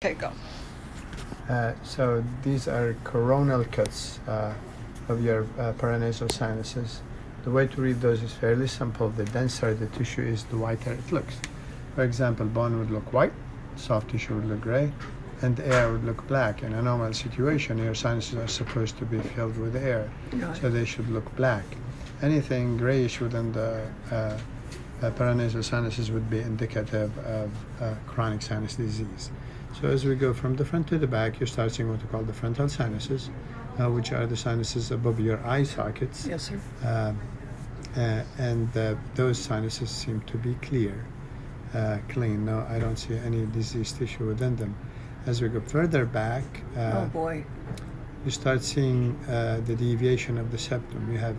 Okay, go. So these are coronal cuts of your paranasal sinuses. The way to read those is fairly simple. The denser the tissue is, the whiter it looks. For example, bone would look white, soft tissue would look gray, and air would look black. In a normal situation, your sinuses are supposed to be filled with air, so they should look black. Anything grayish within the paranasal sinuses would be indicative of chronic sinus disease. So as we go from the front to the back, you start seeing what we call the frontal sinuses, which are the sinuses above your eye sockets. Yes, sir. And those sinuses seem to be clear, clean. No, I don't see any disease tissue within them. As we go further back, Oh boy. you start seeing the deviation of the septum. You have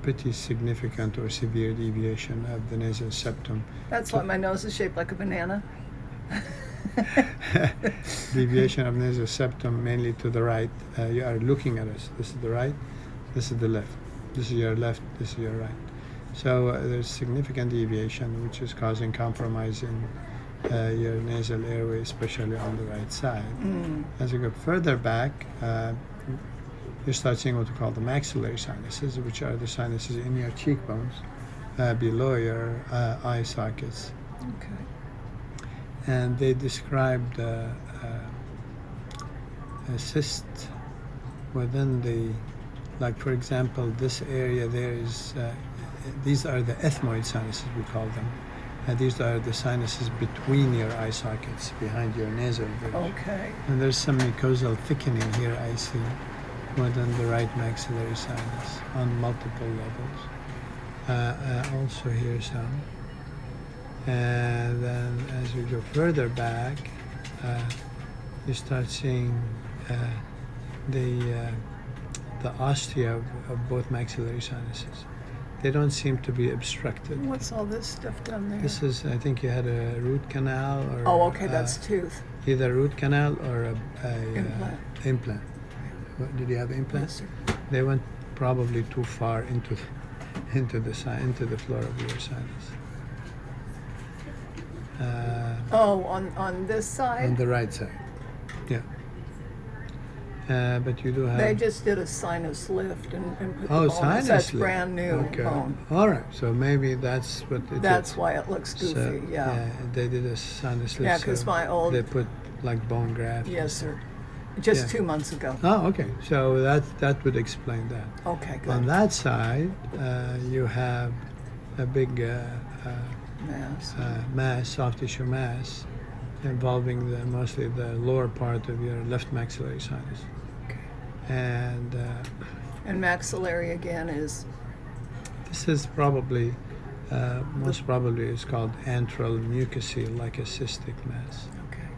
pretty significant or severe deviation of the nasal septum. That's why my nose is shaped like a banana. Deviation of nasal septum mainly to the right. You are looking at us. This is the right, this is the left. This is your left, this is your right. So there's significant deviation which is causing compromise in your nasal airway, especially on the right side. As you go further back, you start seeing what we call the maxillary sinuses, which are the sinuses in your cheekbones, below your eye sockets. Okay. And they described a cyst within the, like for example, this area there is, these are the ethmoid sinuses, we call them. These are the sinuses between your eye sockets, behind your nasal bridge. Okay. And there's some mucosal thickening here, I see, within the right maxillary sinus on multiple levels. Also here some. And then as we go further back, you start seeing the ostia of both maxillary sinuses. They don't seem to be obstructed. What's all this stuff down there? This is, I think you had a root canal or... Oh, okay, that's tooth. Either root canal or a Implant. implant. What, did you have implants? Yes, sir. They went probably too far into the floor of your sinus. On this side? On the right side, yeah. But you do have... They just did a sinus lift and put the Oh, bone. sinus That's lift. brand new Okay. bone. All right, so maybe that's what it That's is. why it looks goofy, So, yeah. they did a sinus lift. Yeah, 'cause so my old- They put like bone graft. Yes, sir. Just Yeah. 2 months ago. Oh, okay. So that would explain that. Okay, good. On that side, you have a big Mass. mass, soft tissue mass, involving mostly the lower part of your left maxillary sinus. Okay. And And maxillary again is this is probably, most probably is called antral mucousy, like a cystic mass. okay.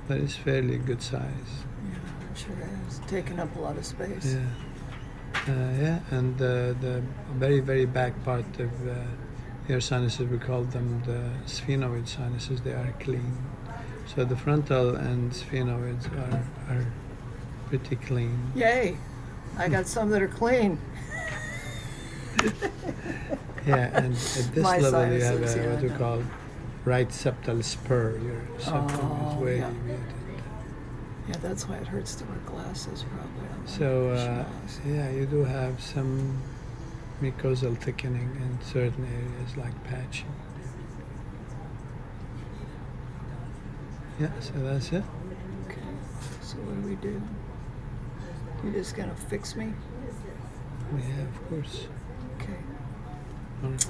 But it's fairly good size. Yeah, it sure is. Taking up a lot of space. Yeah, and the very, very back part of your sinuses, we call them the sphenoid sinuses. They are clean. So the frontal and sphenoids are pretty clean. Yay! I got some that are clean. Yeah, and at this My level you have sinuses, yeah, what we I know. call right septal spur. Your septum is way yeah. deviated. Yeah, that's why it hurts to wear glasses, probably. On So my schnoz. yeah, you do have some mucosal thickening in certain areas like patchy. Yeah, so that's it. Okay. So what do we do? You're just gonna fix me? Yeah, of course. Okay. All right.